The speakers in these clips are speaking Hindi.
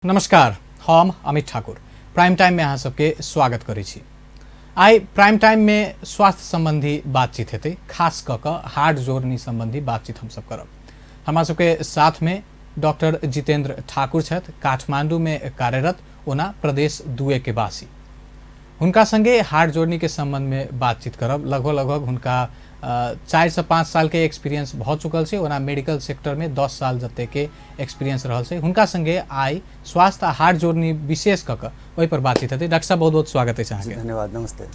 नमस्कार, हम अमित ठाकुर प्राइम टाइम में अहाँ सबके स्वागत करै छी। आई प्राइम टाइम में स्वास्थ्य संबंधी बातचीत हेतै, खास कऽ हार्ट जोड़नी संबंधी बातचीत हम सब करब। हमरा सबके साथ में डॉक्टर जितेंद्र ठाकुर छथि, काठमांडू में कार्यरत, ओना प्रदेश 2 के वासी। हुनका संगे हार्ट जोड़नी के संबंध में बातचीत करब। लगभग हुनका 4 से 5 साल के एक्सपीरियंस भ चुकल छै, ओना मेडिकल सेक्टर में 10 साल जते के एक्सपीरियंस रहल छै। हुनका संगे आई स्वास्थ्य आ हार्ट जोड़नी विशेष कऽ ओहि पर बातचीत हेतै। डॉक्टर साहब बहुत स्वागत अछि अहाँके। धन्यवाद, नमस्ते।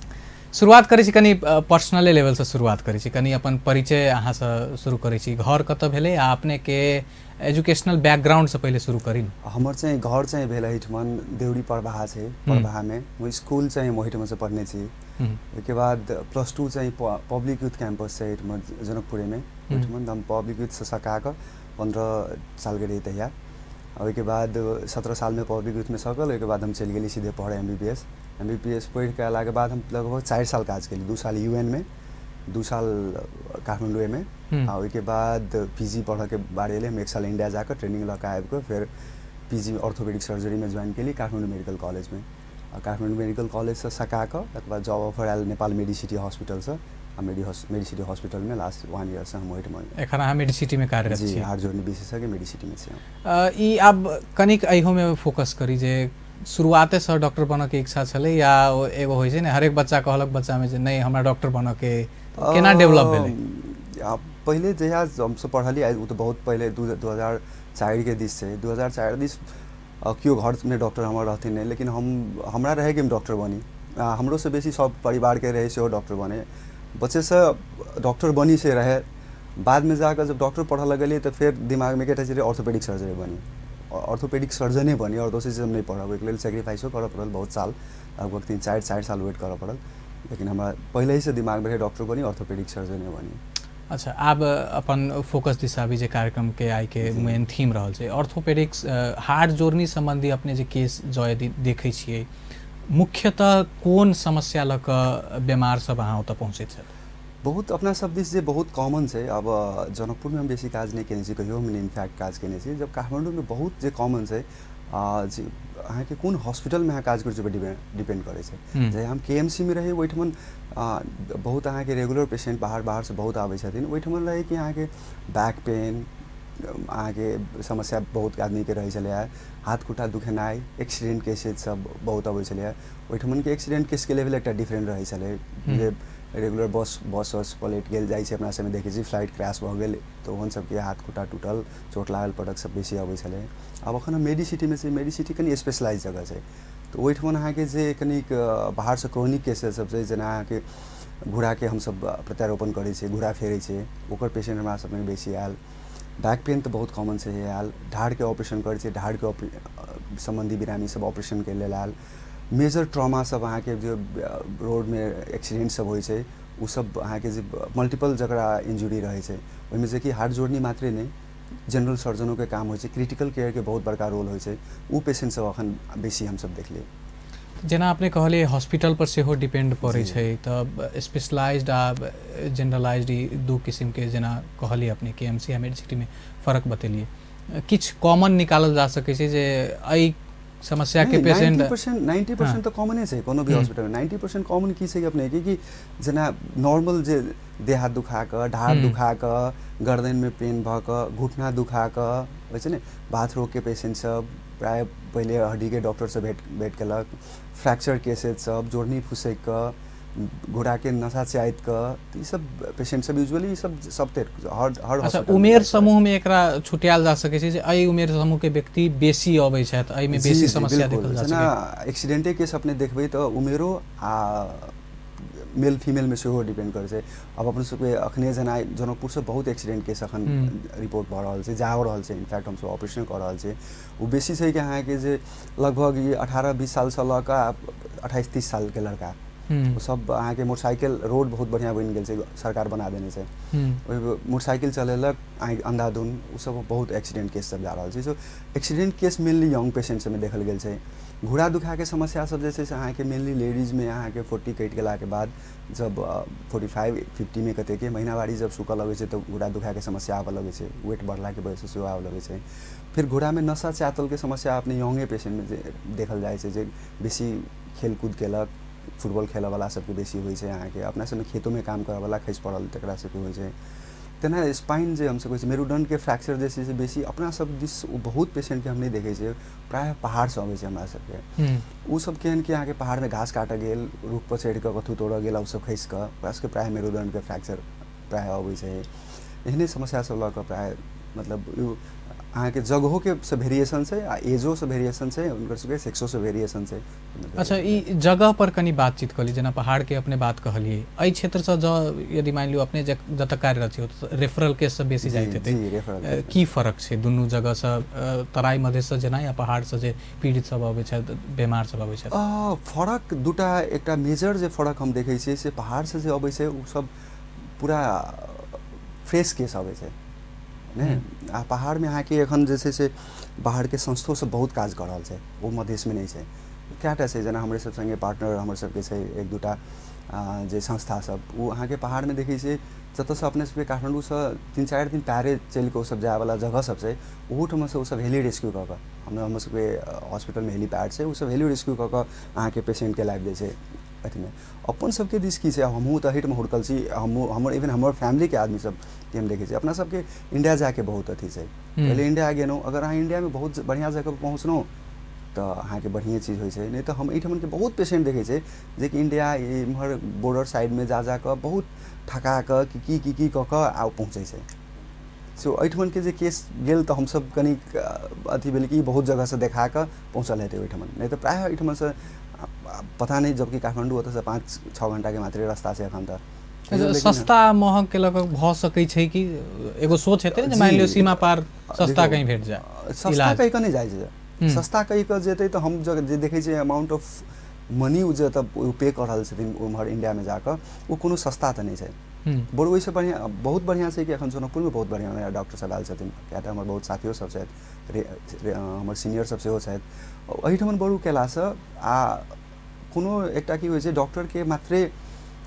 शुरुआत करै छी कनी पर्सनल लेवल से शुरुआत करै छी, कनी अपन परिचय अहाँ से शुरू करै छी। घर कतऽ भेलै आ अपने के एजुकेशनल बैकग्राउंड से पहले शुरू करी। हमर चाहिँ घर चाहिँ भेल एहिठमन देउरी परबाहा छै, परबाहा में म स्कूल चाहिँ ओहिठमन से पढ़ने छी। उसके बाद +2 चाहिँ पब्लिक यूथ कैंपस छै एहिठमन जनकपुरे में, ओहिठमन हम पब्लिक यूथ से सका कऽ 15 साल के रही तहिया। ओहिके बाद 17 साल में पब्लिक यूथ में सकल। ओहिके बाद हम चलि गेली सीधे पढ़े MBBS पढ़ि के अयलाके बाद हम लगभग 4 साल काज केली। 2 साल UN में, 2 साल काठमांडू में, और उसके बाद PG पढ़ के बारे हम 1 साल इंडिया जाकर ट्रेनिंग लगा आबि के फिर PG ऑर्थोपेडिक सर्जरी में ज्वाइन केली काठमांडू मेडिकल कॉलेज में। और काठमांडू मेडिकल कॉलेज से सका के तक बाद job offer oil Nepal Medicity hospital से। मेडिसिटी हॉस्पिटल में लास्ट 1 ईयर से हम ओहिठमन एखन अहाँ मेडिसिटी में कार्यरत छी। हार्ट जोड़नी विशेषज्ञ मेडिसिटी में छी। ई आब कनिक अइहो में फोकस करी जे शुरुआते से डॉक्टर बनऽ के इच्छा छलै, या एगो होइ छै ने हरेक बच्चा कहलक बच्चा में जे नहीं हमरा डॉक्टर बनऽ के, केना डेवलप भेलै? पहले जहिया हमसब पढ़ली उ तो बहुत पहले 2004 के दिस से 2004 दिस क्यों घर में डॉक्टर हमार रहते नहीं, लेकिन हमरा रहे कि हम डॉक्टर बनी। हमरो से बेसी सब परिवार के रहे से डॉक्टर बने। बच्चे से डॉक्टर बनी से रहे। बाद में जाकर जब डॉक्टर पढ़ा लगलिए तो फिर दिमाग में क्या ऑर्थोपेडिक सर्जरी बनी, ऑर्थोपेडिक सर्जन बनी। और दोसर चीज हम नहीं पढ़ब, एक लेल सेक्रीफाइसो करऽ पड़ल बहुत साल, लगभग 3-4 साल वेट करऽ पड़ल। लेकिन हमारा पहले ही से दिमाग में डॉक्टर बनी, ऑर्थोपेडिक सर्जन बनी। अच्छा, आब अपन फोकस दिशा भी जे कार्यक्रम के आई के मेन थीम रहल छै ऑर्थोपेडिक्स, हार्ट जोड़नी संबंधी अपने जे केस जय देखै छियै, मुख्यतः कोन समस्या लऽ कऽ बीमार सब अहाँ ओतऽ पहुँचैत छथि? बहुत अपना सब दिस जे बहुत कॉमन छै। अब जनकपुर में हम बेसी काज नहीं केने छी, कहियो हम इनफैक्ट काज केने छी। जब काठमांडू में बहुत जे कॉमन छै, जे अहाँके कोन हॉस्पिटल में अहाँ काज करै छी डिपेंड करै छै। जे हम KMC में रही ओहिठमन बहुत अहाँके रेगुलर पेशेंट बाहर से बहुत आबै छथिन। ओहिठमन रहे कि अहाँके बैक पेन, अहाँके समस्या बहुत आदमी के रहे छलै। हाथ खुट्टा दुखेनाइ, एक्सीडेंट केसेस सब बहुत अबै छलै। ओहिठमन के एक्सीडेंट केस के लेवल एकटा डिफरेंट रहे छलै। जे रेगुलर बस पलट गेल जाइ छै, अपना सब में देखै छी फ्लाइट क्रैश भऽ गेल तो ओहन सबके हाथ खुट्टा टूटल, चोट लागल पटक सब बेसी अबै छलै। अब अखन मेडिसिटी में छै, मेडिसिटी कनी स्पेशलाइज जगह छै। तो ओहिठमन अहाँके जे कनिक बाहर से क्रोनिक केसेस सब छै, जेना अहाँके घुड़ा के हम सब प्रत्यारोपण करै छै, घुड़ा फेरै छै, ओकर पेशेंट हमरा सब में बेसी आयल। बैक पेन तो बहुत कॉमन से आयल। ढाड़ के ऑपरेशन करै छै, ढाड़ के संबंधी बिरामी सब ऑपरेशन के लेल आयल। मेजर ट्रॉमा सब अहाँके जो रोड में एक्सीडेंट सब होइ छै, उ सब अहाँके जे मल्टीपल जगह इंजुरी रहे छै, ओहिमे से कि हार्ट जोड़नी मात्रे नहीं, जनरल सर्जनों के काम होइ छै, क्रिटिकल केयर के बहुत बड़का रोल होइ छै। उ पेशेंट सब अखन बेसी हम सब देखलिए। जेना अपने कहलिए हॉस्पिटल पर सेहो डिपेंड पड़ै छै, तब स्पेशलाइज्ड आ जनरलाइज्ड दू किस्म के जेना कहलिए अपने KMC या मेडिसिटी में फर्क बतेलिए, किछ कॉमन निकालल जा सकै छै जे एहि समस्या के पेशेंट 90% तो कॉमने छै कोनो भी हॉस्पिटल में। 90% कॉमन की छै अपने कि जेना नॉर्मल जे देह हाथ दुखा कऽ, ढाड़ दुखा कऽ, गर्दन में पेन भऽ कऽ, घुटना दुखा कऽ, होइ छै ने बाथ रोग के पेशेंट सब प्राय पहले हड्डी के डॉक्टर से भेंट केलक। फ्रैक्चर केसेस सब, जोड़नी फुसैक कऽ, घोड़ा के नसा चाइत कऽ, ई सब पेशेंट सब यूजुअली सब हर अच्छा, उमेर समूह में एकरा छुटियाल जा सकै छै जे एहि उमेर समूह के व्यक्ति बेसी अबै छथि, एहि में बेसी समस्या देखल जा सकै छै। एक्सीडेंटे केस अपने देखबै तो उमेरो आ मेल फीमेल में सेहो डिपेंड करै छै। अब अपन सबके अखने जेना जनकपुर से बहुत एक्सीडेंट केस अखन रिपोर्ट भऽ रहल छै, जा रहल छै। इनफैक्ट हम सब ऑपरेशन कऽ रहल छै। वो बेसी छै कि अहाँके जे लगभग 18-20 साल से लऽ कऽ 28-30 साल के लड़का, वो सब अहाँके मोटरसाइकिल रोड बहुत बढ़िया बनि गेल छै, सरकार बना देने छै। मोटरसाइकिल चलेलक अंधाधुन, उ सब बहुत एक्सीडेंट केस सब जा रहल छै। So accident case mainly young patient सब में देखल गेल छै। घुड़ा दुखा के समस्या सब जे छै से अहाँके मेनली लेडीज में अहाँके 40 कटि गेला के बाद, जब 45-50 में कते के महीनावारी जब सुकऽ लगे छै तो घुड़ा दुखा के समस्या आबऽ लगे छै, वेट बढ़ला के वजह से सेहो आबऽ लगे छै। फिर घोड़ा में नशा चातल के समस्या अपने यंगे पेशेंट में देखल जाए छै जे बेसी खेलकूद केलक, फुटबॉल खेले वाला सबके बेसी होइ छै, अहाँके अपना सबमे खेतों में काम करे वाला खसि पड़ल तकरा सबके होइ छै। तेना स्पाइन जे हमसब कहै छै मेरुदंड के फ्रैक्चर जे छै से बेसी अपना सब दिस बहुत पेशेंट के हम नहीं देखे छै, प्राय पहाड़ से अबै छै हमरा सबके। उ सब केहन कि अहाँके पहाड़ में घास काटे गेल, रुख पर चढ़ि के कथू तोड़ गेल, उ सब खसि के ओकरा सबके प्राय मेरुदंड के फ्रैक्चर प्राय अबै छै। एहने समस्या सब लऽ कऽ प्राय मतलब अहाँके जगहों के से वेरिएशन छै आ एजो से वेरिएशन छै, उनकर सबके सेक्सो से वेरिएशन छै। अच्छा, ई जगह पर कनी बातचीत करी, जेना पहाड़ के अपने बात कहलिए, एहि क्षेत्र से ज यदि मान लियो अपने जतऽ कार्यरत छी ओतऽ रेफरल केस सब बेसी जाइत हेतै, की फर्क छै दुनू जगह से, तराई मधेश से जेना या पहाड़ से जे पीड़ित सब अबै छथि, बीमार सब अबै छथि? फर्क दूटा, एकटा मेजर जे फर्क हम देखै छियै से पहाड़ से जे अबै छै उ सब पूरा फ्रेश केस अबै छै ने। आ पहाड़ में अहाँके एखन जे छै से बाहर के संस्थो सब बहुत काज कर रहल छै, वो मधेश में नहीं छै। कएटा छै जेना हमरे सब संगे पार्टनर हमर सबके छै एक दूटा जे संस्था सब, वो अहाँके पहाड़ में देखै छै जतऽ से अपने सबके काठमांडू से 3-4 दिन पैरे चलि के सब जाए वाला जगह सब छै, ओहू ठमा से वो सब हेली रेस्क्यू कऽ के हमर सबके हॉस्पिटल में हेलीपैड छै, वो सब हेली रेस्क्यू कऽ के अहाँके पेशेंट के लाइफ दै छै। अथी में अपन सबके दिस की छै, हमहूँ तऽ हिट में हुड़कल छी, हमर इवन हमर फैमिली के आदमी सब के हम देखै छी अपना सबके इंडिया जाके बहुत अथी छै। पहले इंडिया गेलहुँ, अगर अहाँ इंडिया में बहुत बढ़िया जगह पर पहुँचलहुँ तो अहाँके बढ़िया चीज होइ छै, नहीं तो हम एहिठमन के बहुत पेशेंट देखै छै जे कि इंडिया इम्हर बॉर्डर साइड में जा के बहुत ठका के की कऽ के आ पहुँचै छै। सो एहिठमन के जे केस गेल तो हम सब कनी अथी भेल कि बहुत जगह से देखा के पहुँचल हेतै ओहिठमन, नहीं तो प्राय एहिठमन से पता नहीं, जबकि काठमांडू ओतऽ से 5-6 घंटा के मात्र रास्ता छै एखन तक। सस्ता महग के लग भऽ सकै छै कि एगो सोच हेतै ने, मान लियो सीमा पार सस्ता कहीं भेट जाए, सस्ता कहीं के नहीं जाइ छै, सस्ता कहीं के जेतै तो हम जे देखै छियै अमाउंट ऑफ मनी उ जे पे कर रहल छथिन उम्हर इंडिया में जाकर, वो कोनो सस्ता तो नहीं छै। बड़ ओहिसँ बढ़िया बहुत बढ़िया छै कि एखन जनकपुर में बहुत बढ़िया नया डॉक्टर सब आयल छथिन, कएटा हमर बहुत साथियो सब छथि, हमर सीनियर सब सेहो छथि। एहिठमन बड़ू केलासँ आ कोनो एकटा की होइ छै, डॉक्टर के मात्रे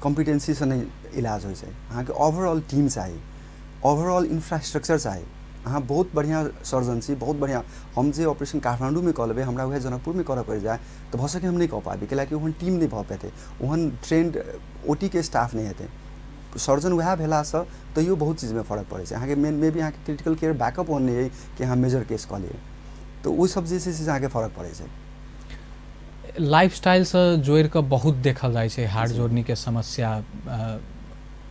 कॉम्पिटेंसी से नहीं इलाज होइ छै, अहाँके ओवरऑल टीम चाही, ओवरऑल इंफ्रास्ट्रक्चर चाही। अहाँ बहुत बढ़िया सर्जन छी, बहुत बढ़िया, हम जे ऑपरेशन काठमांडू में कऽ लेबै हमरा वएह जनकपुर में करऽ पड़ि जाए तो भऽ सके हम नहीं कऽ पाबी, कैलाकि ओहन टीम नहीं भऽ पेतै, ओहन ट्रेंड ओटी के स्टाफ नहीं हेतै। सर्जन वएह भेलासँ तैयो बहुत चीज में फर्क पड़ै छै। अहाँके मे बी अहाँके क्रिटिकल केयर बैकअप ओहन नहीं अइ कि अहाँ मेजर केस कऽ लियै, तो ओ सब जे छै से अहाँके फर्क पड़ै छै। लाइफस्टाइल से जोड़ि कऽ बहुत देखल जाइ छै हार्ट जोड़नी के समस्या,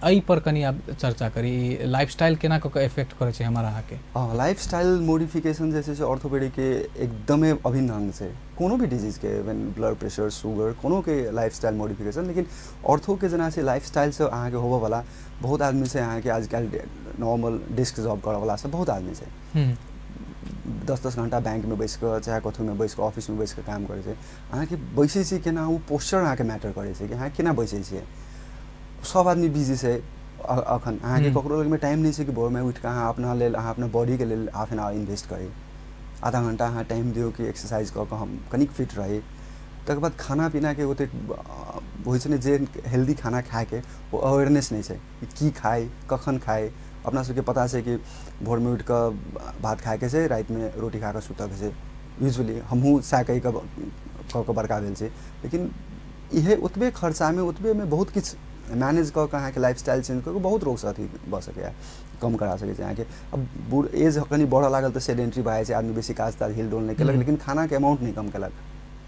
एहि पर कनी आप चर्चा करी, लाइफस्टाइल केना कऽ इफेक्ट करै छै हमर अहाँके? लाइफस्टाइल मॉडिफिकेशन जे छै से ऑर्थोपेडिक के एकदमै अभिन्न अंग छै, कोनो भी डिजीज के, इवन ब्लड प्रेशर, शुगर, कोनो के लाइफस्टाइल मॉडिफिकेशन। लेकिन ऑर्थो के जेना छै लाइफस्टाइल से अहाँके होबऽ वाला बहुत आदमी छै, अहाँके आजकल नॉर्मल डेस्क जॉब करऽ वाला से बहुत आदमी छै, 10-10 घंटा बैंक में बैस कऽ चाहे कथू में बैस कऽ ऑफिस में बैस कऽ काम करै छै। अहाँके बैसै छी केना, ओ पोस्चर अहाँके मैटर करै छै कि अहाँ केना बैसै छियै। सब आदमी बिजी छै अखन, अहाँके ककरो लग में टाइम नहीं छै कि भोर में उठि कऽ अहाँ अपना लेल, अहाँ अपना बॉडी के लेल हाफ एन आवर इन्वेस्ट करी, आधा घंटा अहाँ टाइम दियौ कि एक्सरसाइज कऽ कऽ हम कनिक फिट रही। तकर बाद खाना पीना के ओतेक होइ छै ने, जे हेल्दी खाना खाएके वो अवेयरनेस नहीं छै कि खाए कखन खाए। अपना सबके पता छै कि भोर में उठि कऽ भात खाएके छै, राति में रोटी खा कऽ सुतऽके छै, यूजुअली हमहूँ सएह कहि कऽ बड़का भेल छै। लेकिन इहे ओतबे खर्चा में, ओतबे में बहुत किछु मैनेज कऽ के अहाँके लाइफस्टाइल चेंज कऽ के बहुत रोगसँ अथी भऽ सकैए, कम करा सकै छै अहाँके। अब बूढ़ एज कनि बढ़ऽ लागल तऽ सेडेंट्री भऽ जाइ छै, आदमी बेसी काज ताज हिल डोल नहीं केलक, लेकिन खाना के अमाउंट नहीं कम केलक।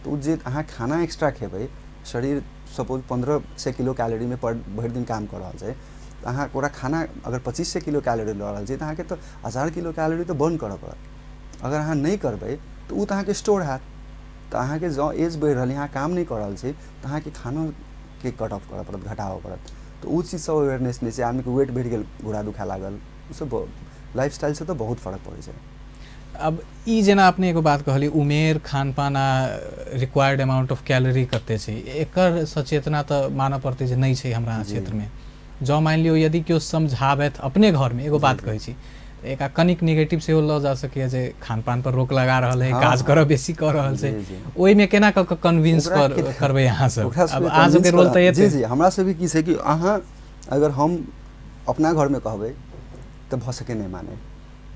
तो जे अहाँ खाना एक्स्ट्रा खेबै, शरीर सपोज 1500 किलो कैलोरी में भरि दिन काम कर रहल छै, अहाँ ओकरा खाना अगर 2500 किलो कैलोरी लऽ रहल छी तऽ अहाँके तऽ 1000 किलो कैलोरी तऽ बर्न करऽ पड़त। अगर अहाँ नहीं करबै तऽ उ तऽ अहाँके स्टोर हैत, तऽ अहाँके जँ एज बढ़ि रहल, अहाँ काम नहीं कऽ रहल छी तऽ अहाँके खाना के कट ऑफ करऽ पड़त, घटाबऽ पड़त। तो उ चीज सब अवेयरनेस नहीं छै, आदमी के वेट बढ़ि गेल, घोड़ा दुखा लागल, उ सब लाइफस्टाइल से तो बहुत फर्क पड़ै छै। अब ई जेना अपने एगो बात कहली, उमेर, खान पान आ रिक्वायर्ड अमाउंट ऑफ कैलोरी कते छै, एकर सचेतना तऽ मानऽ पड़तै जे नहीं छै हमरा क्षेत्र में। जँ मान लियो यदि केओ समझाबैत अपने घर में, एगो बात कहै छी, एक कनिक नेगेटिव सेहो लऽ जा सकैए जे खान पान पर रोक लगा रहल है, काज करऽ बेसी कऽ रहल छै, ओहि में केना कऽ कन्विंस करबै अहाँ सब? अब अहाँ सबके रोल तऽ जी जी हमरा सबके की छै कि अहाँ अगर हम अपना घर में कहबै तऽ भऽ सके नहीं माने,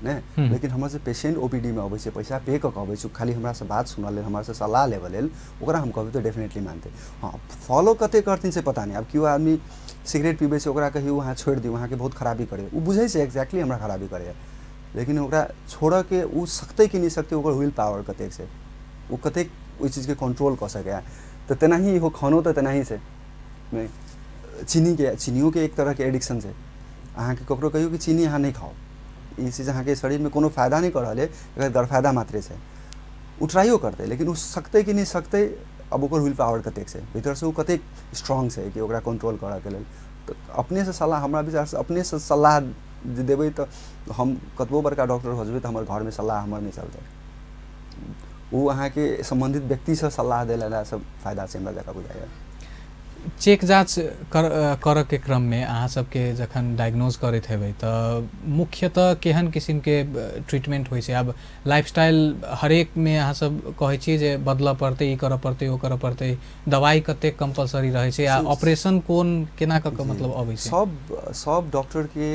ने लेकिन हमर से पेशेंट ओपीडी में अबै छै पैसा पे क के अबै छै खाली हमरा से बात सुनल लेल हमरा से सलाह लेवल लेल ओकरा हम कहबै तो डेफिनेटली मानते हाँ फॉलो कते करथिन से पता नहीं अब क्यों आदमी सिगरेट पीबे छै ओकरा कहियो वहाँ छोड़ दियो वहाँ के बहुत खराबी करे उ बुझै छै एक्जैक्टली हमरा खराबी करे लेकिन ओकरा छोड़ के उ सकते कि नहीं सकते ओकर विल पावर कतेक से उ कतेक ओइ चीज के कंट्रोल क सके तो तेना ही हो खानो तो तेना ही से नहीं चीनियों के एक तरह के एडिक्शन है अहाँ के ककरो कहियो कि चीनी अहाँ नहीं खाओ ई चीज अहाँ के शरीर में कोनो फायदा नहीं कर रहा है अगर गरफायदा मात्रे से उ ट्राइयो करते लेकिन उ सकते कि नहीं सकते अब ओकर विल पावर कतेक से भीतर से उ कतेक स्ट्रांग से कि ओकरा कंट्रोल करे के लेल तो अपने से सलाह हमरा विचार से अपने से सलाह देबै तो हम कतबो बड़का डॉक्टर हो जेबै तो हमर घर में सलाह हमर नहीं चलते उ अहाँ के संबंधित व्यक्ति से सलाह देला सब फायदा से हमरा जगह बुझाइए चेक जाँच कर के क्रम में अहाँ सबके जखन डायग्नोज करैत हेबै तऽ मुख्यतः केहन किस्म के ट्रीटमेंट होइ छै अब लाइफस्टाइल हरेक में अहाँ सब कहै छी जे बदलऽ पड़तै ई करऽ पड़तै ओ करऽ पड़तै दवाई कते कंपलसरी रहै छै आ ऑपरेशन कोन केना क के मतलब अबै छै सब डॉक्टर के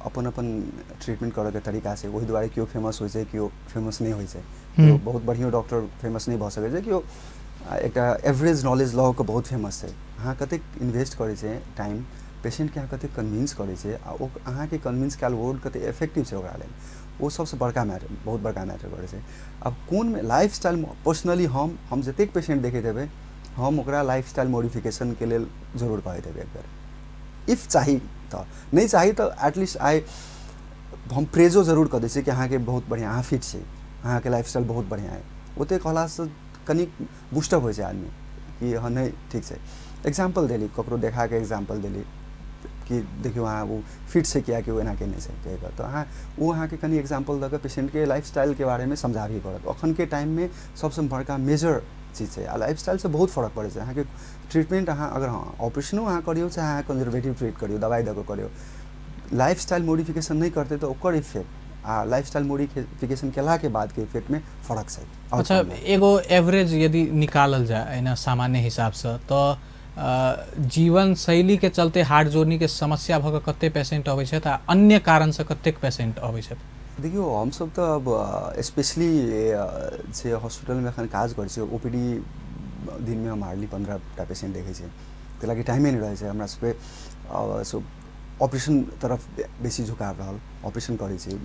अपन अपन ट्रीटमेंट करे के तरीका छै ओहि दुआरे केओ फेमस होइ छै केओ फेमस नहीं होइ छै केओ बहुत बढ़िया डॉक्टर फेमस नहीं भ सकै छै केओ एक एवरेज नॉलेज लॉ के बहुत फेमस है अहाँ कतेक इन्वेस्ट करे छै टाइम पेशेंट के अहाँ कतेक कन्विंस करे छै आ ओ अहाँ के कन्विंस कैल वर्ड कतेक इफेक्टिव छै ओकरा लेल वो सबसे बड़का मैटर बहुत बड़का मैटर करे छै अब कोन में लाइफस्टाइल पर्सनली हम जतेक पेशेंट देखे देबै हम ओकरा लाइफस्टाइल मॉडिफिकेशन के लेल जरूर कहे देबै एक बेर इफ चाही तो नहीं चाही तो एटलीस्ट हम प्रेजो जरूर कर दै छी कि अहाँ के बहुत बढ़िया अहाँ फिट छै अहाँ के लाइफस्टाइल बहुत बढ़िया है ओते कहला से कनिक बूस्टअप हो जाए आदमी कि हाँ नहीं ठीक है एग्जाम्पल दिली ककरो देखा के एग्जाम्पल दिली कि देखियो अहाँ वो फिट से किया कि वो एना केने से तो अहाँ वो अहाँ के कनी एग्जाम्पल दऽ के पेशेंट के लाइफस्टाइल के बारे में समझाबी पड़त अखन के टाइम में सबसे बड़का मेजर चीज है आ लाइफस्टाइल से बहुत फर्क पड़े अहाँ के ट्रीटमेंट अहाँ अगर हाँ ऑपरेशनो अहाँ करियो चाहे अहाँ कंजर्वेटिव ट्रीट करियो दवाई दऽ के करियो लाइफस्टाइल मॉडिफिकेशन नहीं करते तो ओकर इफेक्ट लाइफस्टाइल मॉडिफिकेशन केला के बाद के इफेक्ट में फर्क है अच्छा एगो एवरेज यदि निकालल जाए एना सामान्य हिसाब से तो जीवन शैली के चलते हार्ट जोड़नी के समस्या भऽ कऽ कते पेशेंट अबै छथि आ अन्य कारण से कतेक पेशेंट अबै छथि देखियो हम सब तो अब स्पेशली जे हॉस्पिटल में एखन काज करै छी ओपीडी दिन में हम हार्डली 15टा पेशेंट देखै छी तै लागि टाइमे नहीं रहै छै हमरा सब ऑपरेशन तरफ बेसी झुकाव रहल ऑपरेशन करै छी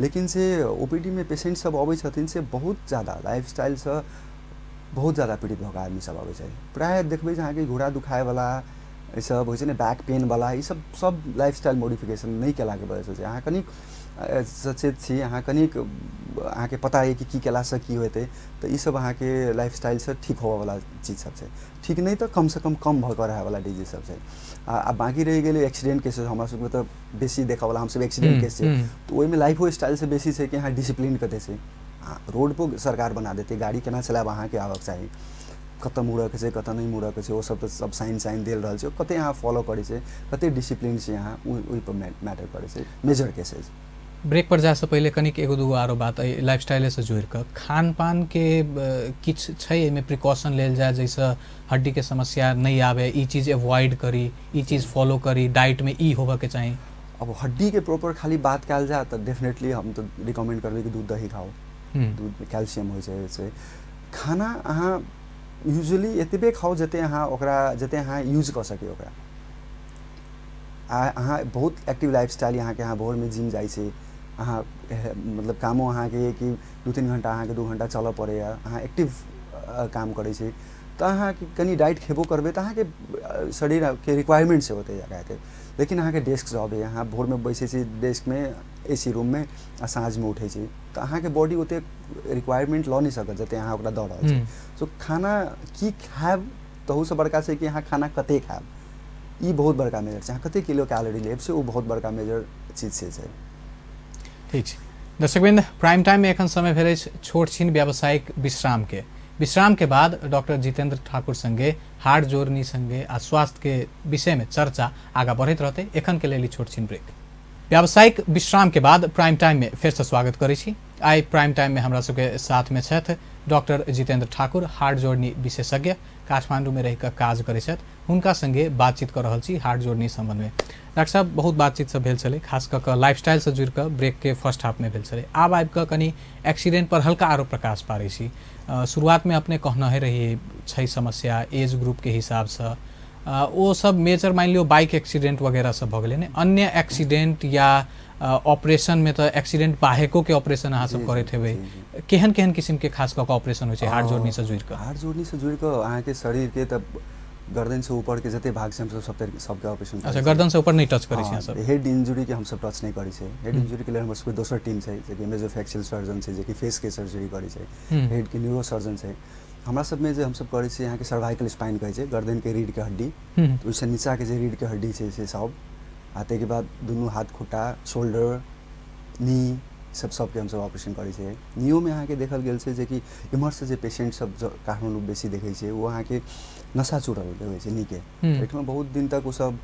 लेकिन से ओपीडी में पेशेंट सब अबै छथिन से बहुत ज़्यादा लाइफस्टाइल से बहुत ज़्यादा पीड़ित भऽ आदमी सब अबै छै प्राय देखबै अहाँ के घोड़ा दुखाए वाला ई सब होइ छै ने बैक पेन वाला ई सब लाइफस्टाइल मॉडिफिकेशन नहीं केला के वजह से अहाँ कनिक सचेत छी अहाँ कनिक अहाँ के पता है कि की केला से की होते तो ई सब अहाँ के लाइफस्टाइल से ठीक होवे वाला चीज सब छै ठीक नहीं तो कम से कम भऽ कऽ रहे वाला डिजीज सब छै आ बाकी रह गेलै एक्सीडेंट केसेस हमरा सबके तो बेसी देखा वाला हम सब एक्सीडेंट केस छै तो ओहि में लाइफ स्टाइल से बेसी छै कि अहाँ डिसिप्लिन कते छै रोड पर सरकार बना देते गाड़ी केना चलाब अहाँ के आबक चाही कतऽ मुड़क छै कतऽ नहीं मुड़क छै वो सब तो सब साइन देल रहल छै कते अहाँ फॉलो करे छै कते डिसिप्लिन छै अहाँ ओहि पर मैटर करे छै मेजर केसेस ब्रेक पर जा से पहले कनिक एगो दूगो आरो बात लाइफस्टाइल से जोड़ कर खान पान के किछ छै एमे प्रिकॉशन लेल जाए जैसे हड्डी के समस्या नहीं आवे ई चीज अवॉइड करी ई चीज फॉलो करी डाइट में ई होबे के चाहिए अब हड्डी के प्रॉपर खाली बात कल जाए तो डेफिनेटली हम तो रिकमेंड करबे कि दूध दही खाओ दूध में कैल्शियम हो छै खाना अहाँ यूजुअली एतबे खाओ जते अहाँ ओकरा जते अहाँ यूज कर सके ओकरा अहाँ बहुत एक्टिव लाइफस्टाइल अहाँ के अहाँ भोर में जिम जाइ छै अहाँ मतलब कामो अहाँ के कि 2-3 घंटा अहाँ के 2 घंटा चलऽ पड़े अहाँ एक्टिव काम करे छै तो अहाँ के कनी डाइट खेबो करबे तो अहाँ के शरीर के रिक्वायरमेंट से होते जाके लेकिन अहाँ के डेस्क जॉब है अहाँ भोर में बैसे छी डेस्क में एसी रूम में आ साँझ में उठे छी तो अहाँ के बॉडी ओते रिक्वायरमेंट लऽ नहीं सकत जते अहाँ ओकरा दऽ रहल छै सो खाना की खायब तहू से बड़का छै कि अहाँ खाना कते खायब ई बहुत बड़का मेजर छै अहाँ कते किलो कैलोरी लेब से वो बहुत बड़का मेजर चीज छै ठीक छै दर्शकवृंद प्राइम टाइम में एखन समय भेल छोट छीन व्यावसायिक विश्राम के बाद डॉक्टर जितेंद्र ठाकुर संगे हार्ट जोड़नी संगे आ स्वास्थ्य के विषय में चर्चा आगा बढ़त रहते एखन के लेल छोट छीन ब्रेक व्यावसायिक विश्राम के बाद प्राइम टाइम में फिर से स्वागत करै छी आई प्राइम टाइम में हमरा सबके साथ में छथि डॉक्टर जितेंद्र ठाकुर, हार्ट जोड़नी विशेषज्ञ, काठमांडू में रह के काज करै छथि। हुनका संगे बातचीत कर रहल छी हार्ट जोड़नी संबंध में। डॉक्टर साहब, बहुत बातचीत सब भेल छलै, खास कऽ कऽ लाइफस्टाइल से जुड़ि कऽ ब्रेक के फर्स्ट हाफ में भेल छलै। आब आबि कऽ कनी एक्सीडेंट पर हल्का आरो प्रकाश पारै छी। शुरुआत में अपने कहने रहिए छै समस्या एज ग्रुप के हिसाब से, वो सब मेजर मान लियो बाइक एक्सीडेंट वगैरह सब भ गेलै ने। अन्य एक्सीडेंट या ऑपरेशन में तो एक्सीडेंट बाहेको के ऑपरेशन अहाँ सब करैत हेबै, केहन केहन किस्म के खास कऽ ऑपरेशन होइ छै हार्ट जोड़नी से जुड़ि कऽ? हार्ट जोड़नी से जुड़ि कऽ अहाँ के शरीर के तब गर्दन से ऊपर के जते भाग से हम सबके ऑपरेशन। अच्छा, गर्दन से ऊपर नहीं टच करै छी सब? हेड इंजरी के हम सब टच नहीं करै छै। हेड इंजरी के लिए हमर सबके दोसर टीम छै जे कि मेजोफेक्शियल सर्जन छै, जे कि फेस के सर्जरी करै छै। हेड के न्यूरो सर्जन छै। हमरा सब में जे हम सब करै छी यहाँ के सर्वाइकल स्पाइन कहै छै, गर्दन के रीढ़ के हड्डी, तो ओइसे नीचा के जे रीढ़ के हड्डी छै से सब, आते के बाद दुनू हाथ खुट्टा, शोल्डर, नी सबके हम सब ऑपरेशन करै छै। नियो में अहाँ के देखल गेल छै जे कि इम्हर से जे पेशेंट सब काठमांडू बेसी देखै छै वो अहाँ के नशा चूड़ल देवे छै नी के। एठमा बहुत दिन तक वो सब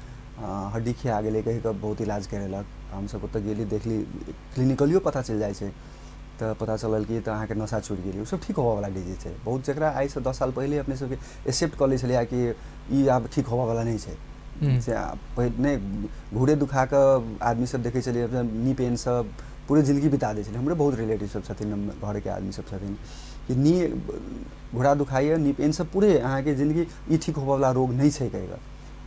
हड्डी खिया गेलै कहि के बहुत इलाज करेलक। हम सब ओतऽ गेली देखली, क्लिनिकलियो पता चल जाइ छै, तो पता चलल कि तो अहाँ के नशा छूट गेली। सब ठीक होबे वाला डिजीज छै। बहुत जकरा आई से 10 साल पहले अपने सबके एक्सेप्ट कर लै छलियै कि ई आब ठीक होबे वाला नहीं छै। से पहिने घुड़े दुखा के आदमी सब देखे छलियै, नी पेन सब पूरे जिंदगी बिता दै छलियै। हमरे बहुत रिलेटिव सब छथिन, घर के आदमी सब छथिन कि नी घोड़ा दुखाइए, नी पेन सब पूरे अहाँ के जिंदगी ई ठीक होबे वाला रोग नहीं छै कहिके।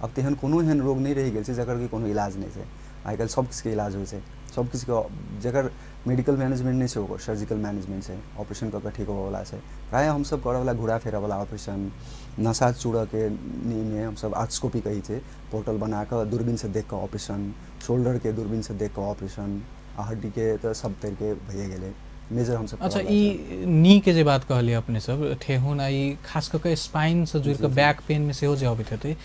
अब तेहन कोनो एहन रोग नहीं रहि गेल छै जकर कि कोनो इलाज नहीं छै। आइ काल्हि सब किसके इलाज होइ छै, सब किसके जकर मेडिकल मैनेजमेंट नहीं छै ओकर सर्जिकल मैनेजमेंट छै, ऑपरेशन कऽ के ठीक होबे वाला छै। प्राय हम सब करऽ वाला घुरा फेरऽ वाला ऑपरेशन, नशा चूड़ऽ के नी में हम सब आर्थोस्कोपी कहै छै, पोर्टल बना के दूरबीन से देख के ऑपरेशन, शोल्डर के दूरबीन से देख के ऑपरेशन, हड्डी के तो सब तरह के भइए गेलै मेजर हम सब। अच्छा, ई नी के जे बात कहलिए अपने सब ठेहुन आई खास करके स्पाइन से जुड़ के बैक पेन में सेहो जे अबैत हेतै,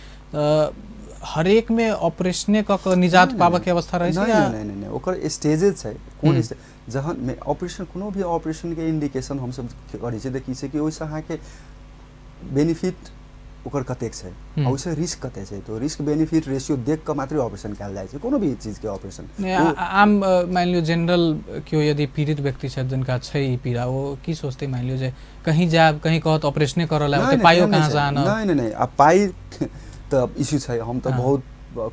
हर एक में ऑपरेशने क के निजात पाबे के अवस्था रहै छै या नहीं ओकर स्टेजेस छै। कोन जहन में ऑपरेशन कोनो भी ऑपरेशन के इंडिकेशन हम सब करै छै देखि छै कि ओइसे अहाँ के बेनिफिट ओकर कतेक छै और ओइसे रिस्क कते छै, तो रिस्क बेनिफिट रेशियो देख के मात्र ऑपरेशन कैल जाइ छै कोनो भी चीज के ऑपरेशन। आम मान लियो जनरल क्यों यदि पीड़ित व्यक्ति छै जिनका छै ई पीड़ा, वो की सोचते मान लियो जे कहीं जाब कहीं कहत ऑपरेशने करला ओते पाइयो कहां से आना? नहीं अब पाई तो इश्यू छै। हम तो बहुत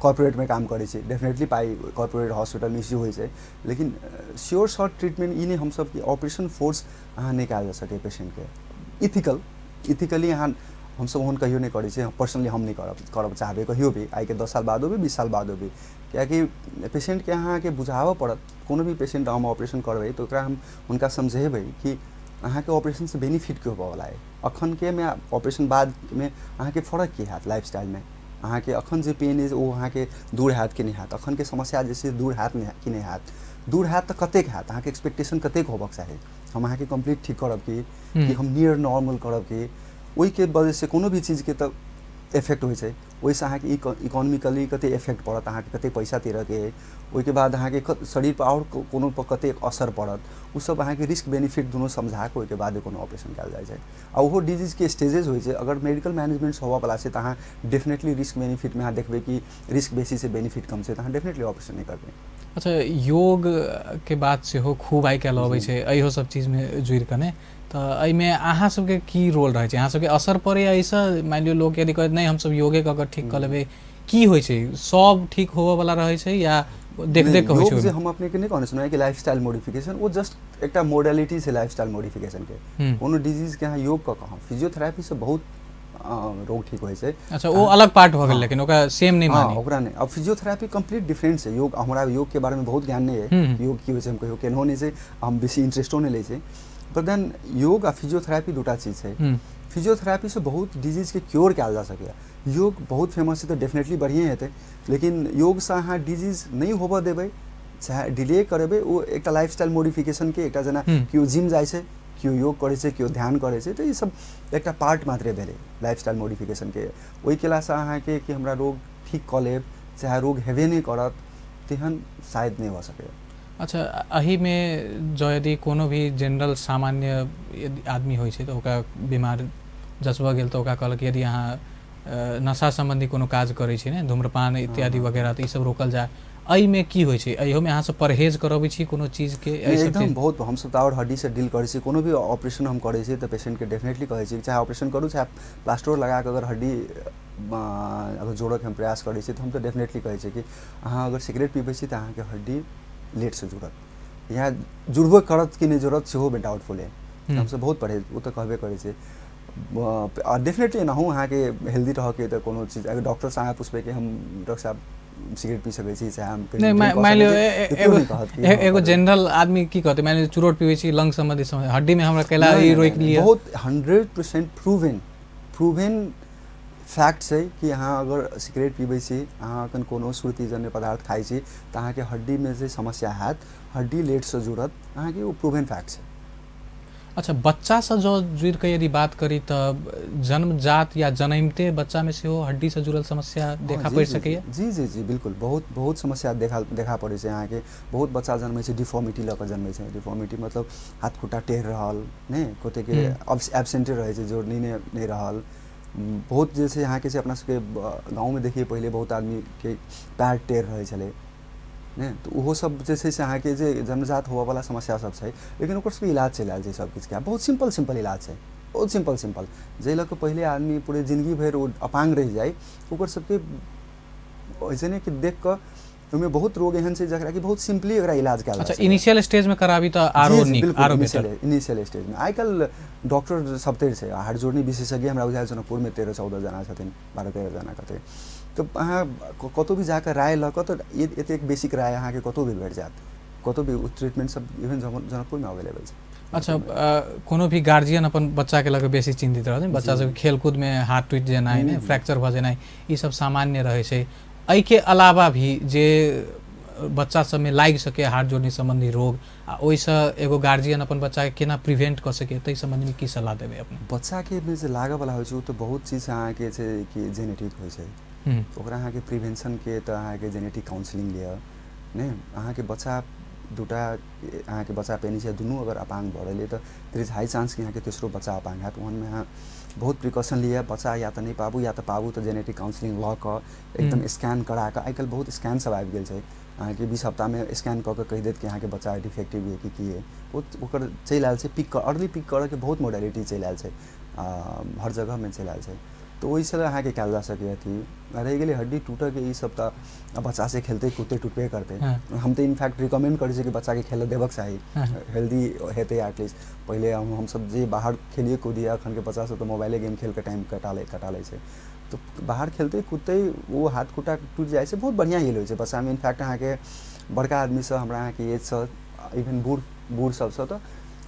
कॉर्पोरेट में काम करै छी, डेफिनेटली पाई कॉर्पोरेट हॉस्पिटल में इश्यू होइ छै, लेकिन श्योर शॉर्ट ट्रीटमेंट ई नहीं हम सब की ऑपरेशन फोर्स अहाँ नहीं कयल जा सके पेशेंट के। इथिकली अहाँ हम सब ओहन कहियो नहीं करै छै, पर्सनली हम नहीं करब चाहबे कहियो भी, आई के 10 साल बाद भी 20 साल बाद भी, कियाकि पेशेंट के अहाँ के बुझाबऽ पड़त। कोनो भी पेशेंट हम ऑपरेशन करबै तो ओकरा हम उनका समझेबै कि अहाँ के ऑपरेशन से बेनिफिट क्यों होबे वाला है, अखन के में ऑपरेशन बाद में अहाँ के फर्क की हैत लाइफस्टाइल में, अहाँ के अखन जे पेन है वो अहाँ के दूर हैत कि नहीं हैत, अखन के समस्या जैसे दूर हैत कि नहीं हैत, दूर हैत तो कतेक हैत, अहाँ के एक्सपेक्टेशन कतेक होबक चाही, हम अहाँ के कंप्लीट ठीक करब कि हम नियर नॉर्मल करब कि ओहि के वजह से कोनो भी चीज के तो इफेक्ट होइ छै। ओइसे अहाँ के इकोनॉमिकली कते इफेक्ट पड़त, अहाँ के कते पैसा तेरह के, ओहि के बाद अहाँ के शरीर पर और कोनो पर कते असर पड़त, उ सब अहाँ के रिस्क बेनिफिट दोनों समझा के ओहि के बाद कोनो ऑपरेशन कैल जाइ छै। आ ओहो डिजीज के स्टेजेस होइ छै, अगर मेडिकल मैनेजमेंट होबे वाला छै त अहाँ डेफिनेटली रिस्क बेनिफिट में अहाँ देखबै कि रिस्क बेसी से बेनिफिट कम छै त अहाँ डेफिनेटली ऑपरेशन नहीं करबै। अच्छा, योग के बात से हो खूब आई काल्हि अबै छै, अइहो सब चीज में जुड़ि के ने, तो एहिमे अहाँ सबके की रोल रहै छै, अहाँ सबके असर पड़े ऐसा मान लियो लोग यदि कहत नहीं हम सब योगे क के ठीक कर लेबै, की होइ छै सब ठीक होबे वाला रहै छै या देख देख के होइ छै? योग जे हम अपने के नहीं कहने सुनाय कि लाइफस्टाइल मॉडिफिकेशन, वो जस्ट एकटा मॉडलिटी से लाइफस्टाइल मॉडिफिकेशन के, कोनो डिजीज के अहाँ योग क के फिजियोथेरेपी से बहुत रोग ठीक होइ छै। अच्छा, वो अलग पार्ट भ गेल, लेकिन ओकरा सेम नहीं मानी? ओकरा नहीं। अब फिजियोथेरेपी कंप्लीट डिफरेंट है। योग हमरा योग के बारे में बहुत ज्ञान नहीं है, योग की होइ छै हम कहियो केनहो नहीं छै, हम बेसी इंटरेस्टो नहीं लै छै, बट देन योग आ फिजियोथेरेपी दूटा चीज है। फिजियोथेरेपी से बहुत डिजीज के क्योर कैल जा सके, योग बहुत फेमस है तो डेफिनेटली बढ़िया हेतै, लेकिन योग से अहाँ डिजीज नहीं होबऽ देबै चाहे डिले करेबै, वो एक लाइफस्टाइल मॉडिफिकेशन के एक जना केओ जिम जाइ छै, केओ योग करे छै, केओ ध्यान करे छै, तो ये सब एक पार्ट मात्रे भेलै लाइफस्टाइल मॉडिफिकेशन के। ओहि केला से अहाँ के कि हमरा रोग ठीक कऽ लेब चाहे रोग हेबे नहीं करत तेहन शायद नहीं हो सके। अच्छा, अही में जो यदि कोनो भी जनरल सामान्य आदमी होइ छै तो ओकरा बीमार जसबऽ गेल तो ओकरा कहलक यदि अहाँ नशा संबंधी कोनो काज करै छी ने, धूम्रपान इत्यादि वगैरह, तो ई सब रोकल जाए, एहि में की होइ छै, एहियो में अहाँ सब परहेज करबै छी कोनो चीज के? एहि सब एकदम चीज बहुत हम सब और हड्डी से डील करै छी। कोनो भी ऑपरेशन हम करै छी तो पेशेंट के डेफिनेटली कहै छी चाहे ऑपरेशन करू चाहे प्लास्टर लगा के अगर हड्डी अगर जोड़े के हम प्रयास करै छी तो हम तो डेफिनेटली कहै छी कि अहाँ अगर सिगरेट पीबै छी तो अहाँ के हड्डी लेट से जुड़त, या जुड़बो करत कि नहीं जुड़त सेहो में डाउटफुल है। हम सब बहुत परहेज वो तो कहबे करै छी। डेफिनेटली ना हूँ अहाँ के हेल्दी रह के तो कोनो चीज अगर डॉक्टर से अहाँ पूछबे कि हम डॉक्टर साहब सिगरेट पी सकै छी चाहे हम नहीं मान लियो एगो जनरल आदमी की कहते, मान लियो चुरोट पीबै छी लंग संबंधी समस्या, हड्डी में हमरा कैला ई रोक लिया। बहुत 100% प्रूवन फैक्ट है कि अहाँ अगर सिगरेट पीबै छी अहाँ अखन कोनो सुर्तीजन्य पदार्थ खाइ छी तो अहाँ के हड्डी में से समस्या हैत, हड्डी लेट से जुड़त, अहाँ के वो प्रूवन फैक्ट है। अच्छा बच्चा से जो जुड़ के यदि बात करी तब जन्मजात या जन्मते बच्चा में से हड्डी से जुड़ल समस्या देखा पड़ सके? जी जी जी बिल्कुल बहुत समस्या देखा पड़े छै। अहाँ के बहुत बच्चा जन्मे छै डिफॉर्मिटी लऽ के जन्मे छै। डिफॉर्मिटी मतलब हाथ खुट्टा टेढ़ रहल ने, कोते के एब्सेंटे रहे छै, जोड़नी नहीं रहल। बहुत जे छै यहाँ के अपना सबके गाँव में देखिए पहले बहुत आदमी के पैर टेढ़ रहे छले ने, तो वो सब जे छै से अहाँ के जे जन्मजात होबे वाला समस्या सब छै, लेकिन ओकर सबके इलाज चल आयल छै सब किछ के। बहुत सिंपल इलाज छै, बहुत सिंपल जे लऽ के पहले आदमी पूरे जिंदगी भर अपांग रह जाए, ओकर सबके ऐसे नहीं कि देख के ओमे बहुत रोग एहन छै जकरा कि बहुत सिंपली एकरा इलाज कयल जा सकै। अच्छा इनिशियल स्टेज में कराबी तो आरो नीक आरो बेटर। इनिशियल स्टेज में आइ काल्हि डॉक्टर सब तेर छै, हाड़ जोड़नी विशेषज्ञ हमरा बुझायल जनकपुर में 13-14 जना छथिन, 12-13 जना कते। तो अहाँ कतौ भी जाकर राय लऽ के तो एतेक बेसिक राय अहाँ के कतौ भी भेट जात, कतौ भी ट्रीटमेंट सब इवन जनकपुर में अवेलेबल छै। अच्छा कोनो भी गार्जियन अपन बच्चा के लगे बेसी चिंतित रहते, बच्चा सब खेलकूद में हाथ टूट जेनाइ ने, फ्रैक्चर भ जेनाइ, ई सब सामान्य रहे छै। एहि के अलावा भी जे बच्चा सब में लाग सके हाथ जोड़नी संबंधी रोग, आ ओइसे एगो गार्जियन अपन बच्चा के केना प्रिवेंट कर सके, तै संबंध में की सलाह देबे अपने? बच्चा के में जे लागे वाला होइ छै तो बहुत चीज अहाँ के छै कि जेनेटिक होइ छै, ओकरा अहाँ के प्रिवेंशन के तो अहाँ के जेनेटिक काउंसलिंग लिया ने। अहाँ के बच्चा दूटा अहाँ के बच्चा पेनी से दुनू अगर अपांग बढ़ले तो देयर इज हाई चांस कि अहाँ के तेसरो बच्चा अपांग हैत। ओहन में अहाँ बहुत प्रिकॉशन लिया, बच्चा या तो नहीं पाबू या तो पाबू तो जेनेटिक काउंसलिंग लऽ के एकदम स्कैन करा के, आइ काल्हि बहुत स्कैन सब आबि गेल छै, अहाँ के 20 हफ्ता में स्कैन कऽ के कहि देत कि अहाँ के बच्चा डिफेक्टिव है कि है। बहुत ओकर चलि आयल छै, अर्ली पिक करे के बहुत मॉडलिटी चलि आयल छै, हर जगह में चलि आयल छै। तो वही से अहाँ के कयल जा सके थी। रह गेलै हड्डी टूटे के ई सब तो बच्चा से खेलते कूदते टूटबे करते। हम तो इनफैक्ट रिकमेंड करै छी कि बच्चा के खेल देबक चाही, हेल्दी हेतै एटलीस्ट। पहले हम सब जे बाहर खेलिए कूदिए, अखन के बच्चा सब तो मोबाइले गेम खेल के टाइम कटा लै छै। तो बाहर खेलते कूदते वो हाथ खुट्टा टूट जाए से बहुत बढ़िया हेल होइ छै बच्चा में। इनफैक्ट अहाँ के बड़का आदमी से हमरा अहाँ के एज से इवन बूढ़ सब से तो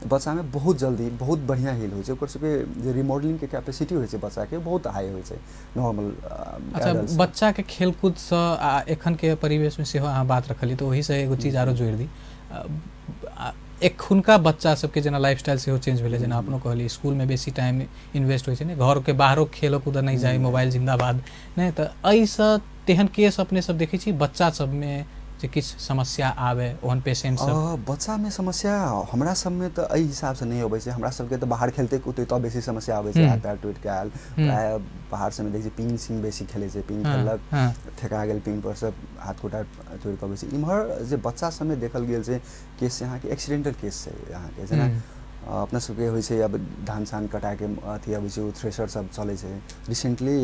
बच्चा में बहुत जल्दी बहुत बढ़िया हील होइ छै। ओकर सबके जे रिमॉडलिंग के कैपेसिटी होइ छै बच्चा के बहुत हाई होइ छै नॉर्मल। अच्छा बच्चा के खेलकूद से एखन के परिवेश में सेहो अहाँ बात रखली, तो वही से एगो चीज आरो जोड़ दी। एखुनका बच्चा सबके जेना लाइफस्टाइल सेहो चेंज भेलै, जेना अपनो कहली स्कूल में बेसी टाइम इन्वेस्ट होइ छै ने, घर के बाहरो खेल कूद नहीं जाए, मोबाइल जिंदाबाद नहीं। तो एहिसँ तेहन केस अपने सब देखै छी बच्चा सब में जे किछ समस्या आवे, ओहन पेशेंट सब? बच्चा में समस्या हमरा सब में तो एहि हिसाब से नहीं होबै छै। हमरा सबके तो बाहर खेलते कूदते तो बेसी समस्या आबै छै, हाथ पैर टूट के आयल, प्राय बाहर से में देखै छी पिंग सिंग बेसी खेले छै, पिंग खेललक ठेका गेल पिंग पर से हाथ खुट्टा टूट के बेसी। इम्हर जे बच्चा सब में देखल गेल छै केस अहाँ के एक्सीडेंटल केस छै अहाँ के, जेना अपना सबके होइ छै अब धान सान कटा के अथी अबै छै, थ्रेशर सब चलै छै। रिसेंटली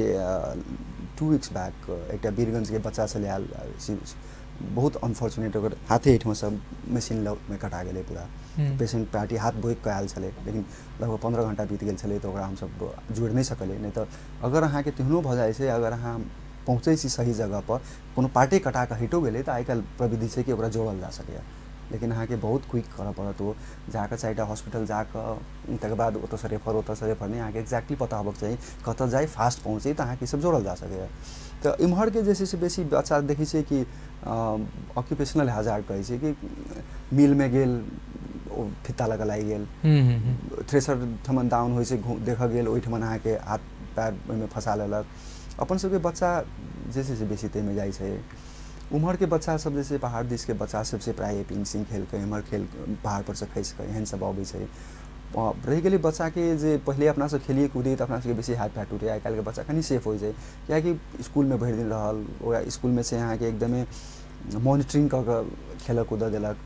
2 वीक्स बैक एकटा बीरगंज के बच्चा छलै आयल, बहुत अनफॉर्चुनेट ओकर हाथे एठमा सब मशीन में कटा गेलै पूरा। पेशेंट पार्टी हाथ बोइक के आयल छलै, लेकिन लगभग 15 घंटा बीत गेल छलै, तो ओकरा हम सब जोड़ नहीं सकले। नहीं तो अगर अहाँ के तेहनो भ जाए छै, अगर अहाँ पहुँचे छी सही जगह पर, कोनो पार्टी कटा के हटो गेलै तो आइ काल्हि प्रविधि छै कि ओकरा जोड़ल जा सकैए, लेकिन अहाँ के बहुत क्विक करऽ पड़त। वो जाकर चाहे हॉस्पिटल जाकर तकर बाद ओतऽ से रेफर नहीं, अहाँ के एक्जैक्टली पता होबक चाही कतऽ जाए फास्ट पहुँचे तो अहाँ के सब जोड़ल जा सकैए। तो इम्हर के जे से बेसी बच्चा देखै छै कि ऑक्यूपेशनल हजार्ड कहै छै कि मिल में गेल फित्ता लगा लागि गेल, थ्रेसर ठमन डाउन होइ छै देख गेल, ओहिठमन अहाँ के हाथ पैर ओहिमे फंसा लेलक। अपन सबके बच्चा जे छै से बेसी ताहिमे जाइ छै। उम्हर के बच्चा सब जैसे पहाड़ दिस के बच्चा सबसे प्राय पिंग सिंग खेल के इम्हर खेल पहाड़ पर से खसि के एहन सब अबै छै। रह गेलै बच्चा के जे पहले अपना से खेलिए कूदिए तो अपना सबके बेसी हाथ पैर टूटे, आइ काल्हि के बच्चा कनी सेफ हो जाए, कियाकि स्कूल में भरि दिन रहल, ओकरा स्कूल में से अहाँ के एकदमे मॉनिटरिंग क के खेल कूद दिलक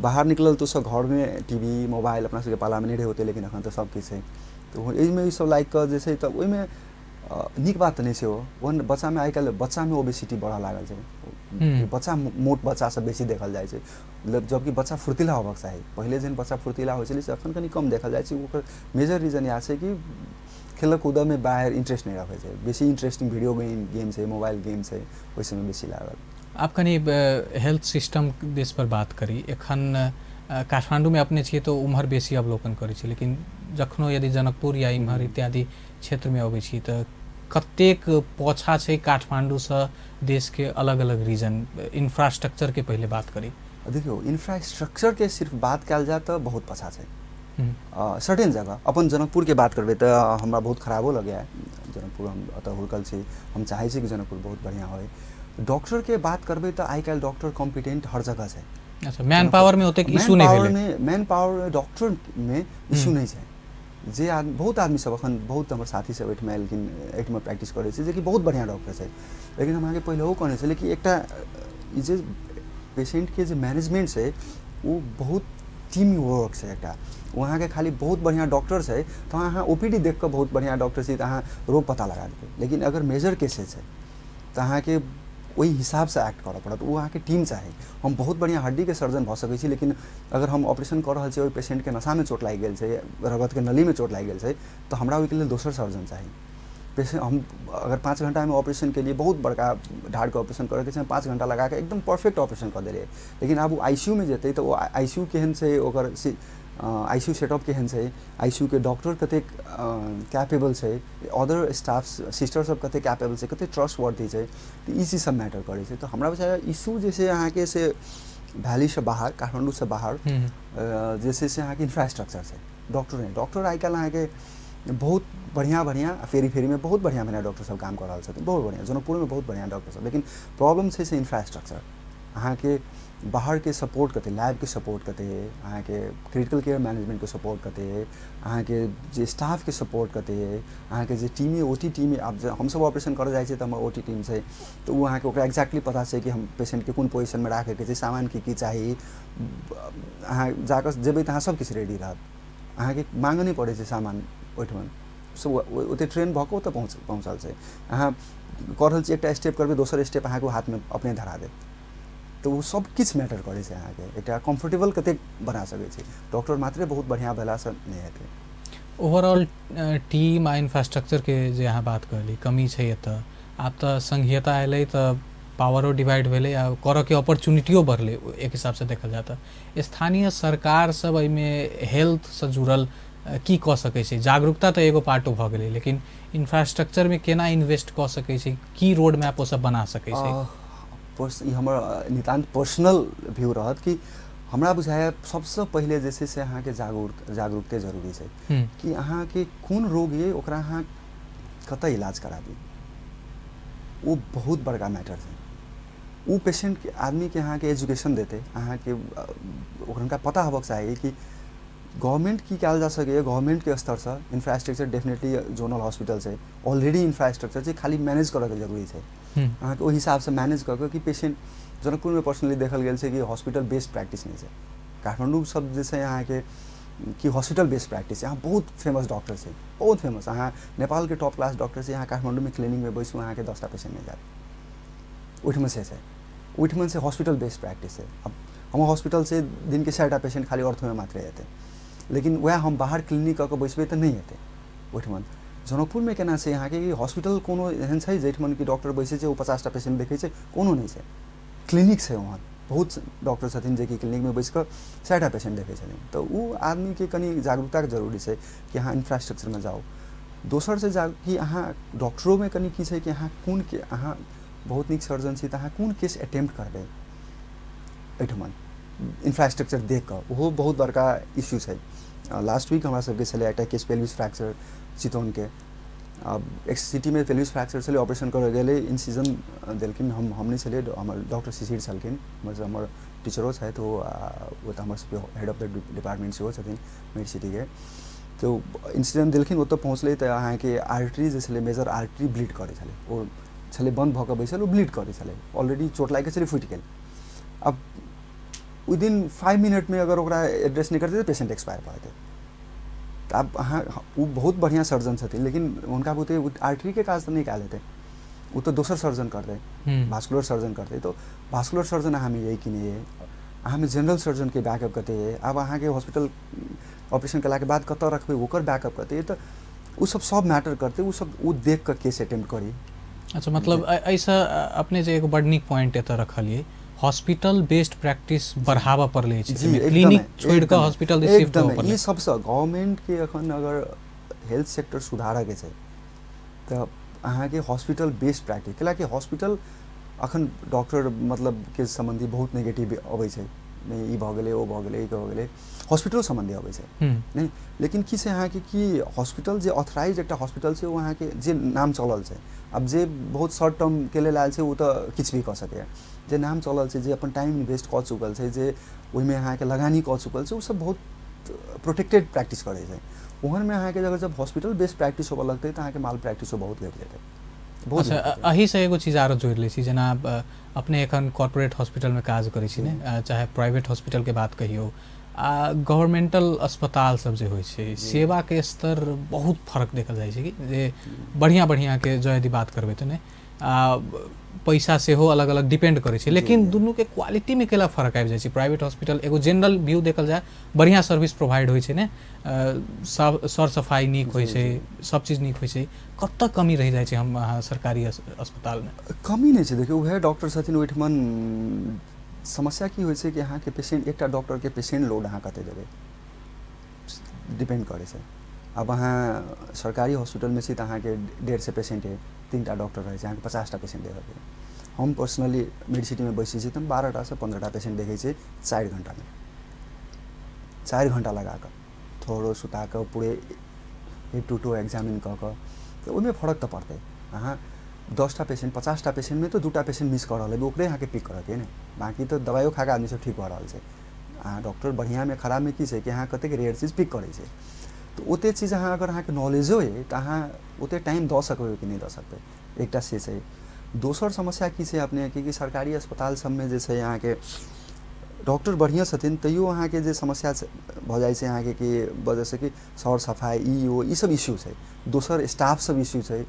बाहर निकलल तो सब घर में टीवी मोबाइल अपना सबके पाला में नहीं होते लेकिन अखन तो सब किछु है तो एहिमे ई सब लाइक कर जे छै तऽ ओहिमे नीक बात तऽ नहीं छै ओ बच्चा में आजकल बच्चा में ओबेसिटी बढ़ा लागल छै बच्चा मोट बच्चा सब बेसी देखल जाए छै मतलब जबकि बच्चा फुर्तीला होबक चाही पहले जेहन बच्चा फुर्तीला होइ छलै से अखन कनी कम देखल जाए छै ओकर मेजर रीजन इएह छै कि खेल कूद में बाहर इंटरेस्ट नहीं रखे छै बेसी इंटरेस्टिंग वीडियो गेम छै मोबाइल गेम छै ओहि सबमे बेसी लागल। आप कनी हेल्थ सिस्टम देश पर बात करी एखन काठमांडू में अपने छिए तो उम्हर बेसी अवलोकन करै छी लेकिन जखनो यदि जनकपुर या इम्हर इत्यादि क्षेत्र में अबै छी तऽ कतेक पछा छै काठमांडू से देश के अलग अलग रीजन इंफ्रास्ट्रक्चर के पहले बात करी। देखियो इंफ्रास्ट्रक्चर के सिर्फ बात कल जाए तो बहुत पछा छै सर्टेन जगह अपन जनकपुर के बात करबे तो हमरा बहुत खराबो लगे है जनकपुर हम अतः हुरकल छी हम चाहे छी कि जनकपुर बहुत बढ़िया होय डॉक्टर के बात करबे तो आई काल डॉक्टर कॉम्पिटेंट हर जगह है। अच्छा मैन पावर में ओतेक इशू नहीं भेलै मैन पावर डॉक्टर में इशू नहीं है जे बहुत आदमी सब अखन बहुत हमर साथी सब एठमे लेकिन एठमे प्रैक्टिस करे छै जे कि बहुत बढ़िया डॉक्टर छै लेकिन हम आगे पहले वो कहने छलै कि एकटा ई जे पेशेंट के जे मैनेजमेंट छै वो बहुत टीम वर्क छै एकटा वहाँ के खाली बहुत बढ़िया डॉक्टर है तो अहाँ ओपीडी देख कर बहुत बढ़िया डॉक्टर से अहाँ रोग पता लगा देते लेकिन अगर मेजर केसेस है तो अहाँ के वही हिसाब से एक्ट करऽ पड़त वो अहाँ के टीम चाही हम बहुत बढ़िया हड्डी के सर्जन भ सकै छी लेकिन अगर हम ऑपरेशन कर रहल छी ओहि पेशेंट के नशा में चोट लागि गेल छै रगत के नली में चोट लागि गेल छै तो हमरा ओहि के लिए दोसर सर्जन चाही पेशेंट हम अगर 5 घंटा में ऑपरेशन के लिए बहुत बड़का ढाड़ के ऑपरेशन करे के छै 5 घंटा लगा के एकदम परफेक्ट ऑपरेशन कर देलिए लेकिन अब वो आईसीयू में जेते तो वो आईसीयू केहन छै ओकर आईसीयू सेटअप केहन छै आईसीयू के डॉक्टर कते कैपेबल छै अदर स्टाफ सिस्टर सब कते कैपेबल छै कते ट्रस्टवर्थी छै तो ई चीज सब मैटर करे छै तो हमरा बुझाय इशू जैसे अहाँ के से वैली से बाहर काठमांडू से बाहर जैसे से अहाँ के इंफ्रास्ट्रक्चर छै डॉक्टर आई काल अहाँ के बहुत बढ़िया फेरी में बहुत बढ़िया डॉक्टर सब काम कर रहा छथिन बहुत बढ़िया जनकपुर में बहुत बढ़िया डॉक्टर सब लेकिन प्रॉब्लम छै से इंफ्रास्ट्रक्चर अहाँ के बाहर के सपोर्ट कते लैब के सपोर्ट कते अहाँ के क्रिटिकल केयर मैनेजमेंट के सपोर्ट कते अहाँ के जे स्टाफ के सपोर्ट कते अहाँ के जे टीम ओटी टीम अब हम सब ऑपरेशन कर जाए तो हमर ओटी टीम छै तो वो अहाँ के ओकरा एक्जैक्टली पता छै कि हम पेशेंट के कोन पोजीशन में राखे के छै सामान की चाहिए अहाँ जाकर जेबै तो अहाँ सब किछु रेडी रहत अहाँ के मांग नहीं पड़े छै सामान ओहिठमन सब ओते ट्रेन भऽ कऽ ओतऽ पहुँचल छै अहाँ कर रहल छी एकटा स्टेप करबै दोसर स्टेप अहाँ के हाथ में अपने धरा देत तो वो सब किछ मैटर करे छै अहाँ के एकटा कंफर्टेबल कते बना सकै छै डॉक्टर मात्रे बहुत बढ़िया भेला से नहीं हेतै ओवरऑल टीम आ इंफ्रास्ट्रक्चर के जे अहाँ बात कहली कमी छै एतऽ आब तऽ संघीयता एलै तऽ पावरो डिवाइड भेलै आ करऽ के अपॉर्चुनिटियो बढ़लै एक हिसाब से देखल जाए तऽ स्थानीय सरकार सब एहिमे हेल्थ से जुड़ल की कऽ सकै छै जागरूकता तऽ एगो पार्टो भऽ गेलै लेकिन इंफ्रास्ट्रक्चर में केना इन्वेस्ट कऽ सकै छै की रोड मैप ओ सब बना सकै छै ई हमर नितान्त पर्सनल व्यू रहत कि हमरा बुझाय सबसे पहले जैसे से अहाँ के जागरूकते जरूरी छै कि अहाँ के कोन रोग है ओकरा अहाँ कतऽ इलाज कराबी वो बहुत बड़का मैटर छै वो पेशेंट के आदमी के अहाँ के एजुकेशन देते अहाँ के ओकरा पता होबक चाही कि गवर्नमेंट की कयल जा सकैए गवर्नमेंट के स्तर से इंफ्रास्ट्रक्चर डेफिनेटली जोनल हॉस्पिटल छै ऑलरेडी इंफ्रास्ट्रक्चर छै खाली मैनेज करऽ के जरूरी छै अहाँ के ओहि हिसाब से मैनेज कऽ के कि पेशेंट जनकपुर में पर्सनली देखल गेल छै कि हॉस्पिटल बेस्ड प्रैक्टिस नहीं छै काठमांडू सब जे छै अहाँ के कि हॉस्पिटल बेस्ड प्रैक्टिस यहाँ बहुत फेमस डॉक्टर छै बहुत फेमस अहाँ नेपाल के टॉप क्लास डॉक्टर छै यहाँ काठमांडू में क्लिनिक में बैसू अहाँ के 10टा पेशेंट नहीं जात ओहिठमा से हॉस्पिटल बेस्ड प्रैक्टिस है। अब हम हॉस्पिटल से दिन के 6टा पेशेंट खाली ऑर्थो में मात्रे हेतै लेकिन वह हम बाहर क्लिनिक कऽ के बैसबै तऽ नहीं हेतै ओहिठमन जनकपुर में केना छै यहाँ के हॉस्पिटल कोनो एहन छै जेठमन कि डॉक्टर बैसे छै वो 50टा पेशेंट देखै छै कोनो नहीं छै क्लिनिक छै वहाँ बहुत डॉक्टर छथिन जे कि क्लिनिक में बैस कर 6टा पेशेंट देखै छथिन तो वो आदमी के कनी जागरूकता के जरूरी छै कि अहाँ इंफ्रास्ट्रक्चर में जाओ दोसर से कि अहाँ डॉक्टरों में कनी की छै कि अहाँ कोन के अहाँ बहुत नीक सर्जन छी तऽ अहाँ कोन केस अटेम्प्ट करबै एहिठमन इंफ्रास्ट्रक्चर देख कऽ ओहो बहुत बड़का इश्यू छै लास्ट वीक हमरा सबके छलै एकटा केस पेल्विस फ्रैक्चर चितौन के सिटी में पेल्विस फ्रैक्चर छलै ऑपरेशन करऽ गेलै इन सीजन देलखिन हम नहीं छलियै हमर डॉक्टर शिशिर छलखिन हमर टीचरो छथि वो तऽ हमर सबके हेड ऑफ द डिपार्टमेंट सेहो छथिन मेड सिटी के तो इंसिडेंट देलखिन ओतऽ पहुँचलै तऽ अहाँ के आर्टरी जे छलै मेजर आर्टरी ब्लीड करै छलै ओ छलै बंद भऽ कऽ बैसल ओ ब्लीड करै छलै ऑलरेडी चोट लागि कऽ छलै फुटि गेल अब विदिन 5 मिनट में अगर ओकरा एड्रेस नहीं करते तो पेशेंट एक्सपायर भए जेतै। तो अब अहाँ वो बहुत बढ़िया सर्जन छथिन, लेकिन उनका बुते आर्टरी के काज तो नहीं कयल हेतै, वो तो दोसर सर्जन करतै, भास्कुलर सर्जन करतै। तो भास्कुलर सर्जन अहाँ में यही कि नहीं है, अहाँ में जनरल सर्जन के बैकअप कते है। अब अहाँ के हॉस्पिटल ऑपरेशन कला के बाद कत रखबै ओकर बैकअप कते है, तो वो सब मैटर करते, वो सब वो देख कर केस अटेम्प्ट करी। अच्छा, मतलब ऐसा अपने जे एगो बड़ नीक पॉइंट एतऽ रखलिए, हॉस्पिटल बेस्ड प्रैक्टिस बढ़ावा पड़ले छै, क्लिनिक छोड़ के हॉस्पिटल शिफ्ट हो पड़ले। ई सबसे गवर्नमेंट के अखन अगर हेल्थ सेक्टर सुधारऽ के छै तो अहाँ के हॉस्पिटल बेस्ड प्रैक्टिस, कैला कि हॉस्पिटल अखन डॉक्टर मतलब के संबंधी बहुत नेगेटिव अबै छै, नहीं ई भऽ गेलै ओ भऽ गेलै ई भऽ गेलै, हॉस्पिटल संबंधी अबै छै नहीं। लेकिन की छै अहाँ के कि हॉस्पिटल जे ऑथराइज एकटा हॉस्पिटल छै, वो अहाँ के जे नाम चलल छै, अब जे बहुत शॉर्ट टर्म के लेल आयल छै वो तो किछ भी कऽ सकैए, जे नाम चलल छै, जे अपन टाइम इन्वेस्ट कऽ चुकल छै, जे ओहिमे अहाँ के लगानी कऽ चुकल छै, वो सब बहुत प्रोटेक्टेड प्रैक्टिस करै छै। ओहन में अहाँ के अगर जब हॉस्पिटल बेस्ड प्रैक्टिस होबऽ लगतै तो अहाँ के माल प्रैक्टिसो बहुत घटि जेतै। अच्छा, अही से एगो चीज आरो जोड़ लै छी, जेना अपने एखन कॉर्पोरेट हॉस्पिटल में काज करै छी ने, चाहे प्राइवेट हॉस्पिटल के बात कहियो, आ गवर्नमेंटल अस्पताल सब जे होइ छै, सेवा के स्तर बहुत फर्क देखल जाइ छै कि जे बढ़िया के जो यदि बात करबै तो ने पैसा से हो अलग अलग डिपेंड करे छै, लेकिन दुनू के क्वालिटी में केला फर्क आबि जाइ छै। प्राइवेट हॉस्पिटल एगो जनरल व्यू देखल जाए बढ़िया सर्विस प्रोवाइड होइ छै ने, सर सफाई नीक होइ छै, सब चीज नीक होइ छै, कतऽ कमी रह जाइ छै हम सरकारी अस्पताल में? कमी नहीं छै, देखियो वह डॉक्टर छथिन ओहिठमन समस्या की होइ छै कि अहाँ के पेशेंट एकटा डॉक्टर के पेशेंट लोड अहाँ कते देबै डिपेंड करे छै। अब अहाँ सरकारी हॉस्पिटल में छी तो अहाँ के 150 से पेशेंट है, 3टा डॉक्टर रहे छै, अहाँ के 50टा पेशेंट देखे के। हम पर्सनली मेडिसिटी में बैसी छी तो 12टा से 15टा पेशेंट देखे छी 4 घंटा में, 4 घंटा लगा कर थोड़ो सुता कर पूरे हेड टू टो एग्जामिन कर तो उनमें फर्क तो पड़ते। अहाँ 10टा पेशेंट 50टा पेशेंट में तो 2टा पेशेंट मिस कर रहा है, ओकरे अहाँ के पिक करके ना, बाकी तो दवाइयो खा के आदमी सब ठीक हो रहा है। अहाँ डॉक्टर बढ़िया में खराब में की है कि अहाँ कतेक रेयर चीज पिक करे छै, तो ओते चीज अहाँ अगर अहाँ के नॉलेजो है तो अहाँ ओते टाइम दऽ सकबै कि नहीं दऽ सकबै, एकटा से छै। दोसर समस्या की छै अपने कि सरकारी अस्पताल सब में जे छै अहाँ के डॉक्टर बढ़िया छथिन तैयो अहाँ के जे समस्या भऽ जाइ छै अहाँ के कि वजह से कि सर सफाई ई सब इश्यू छै। दोसर स्टाफ सब इश्यू छै,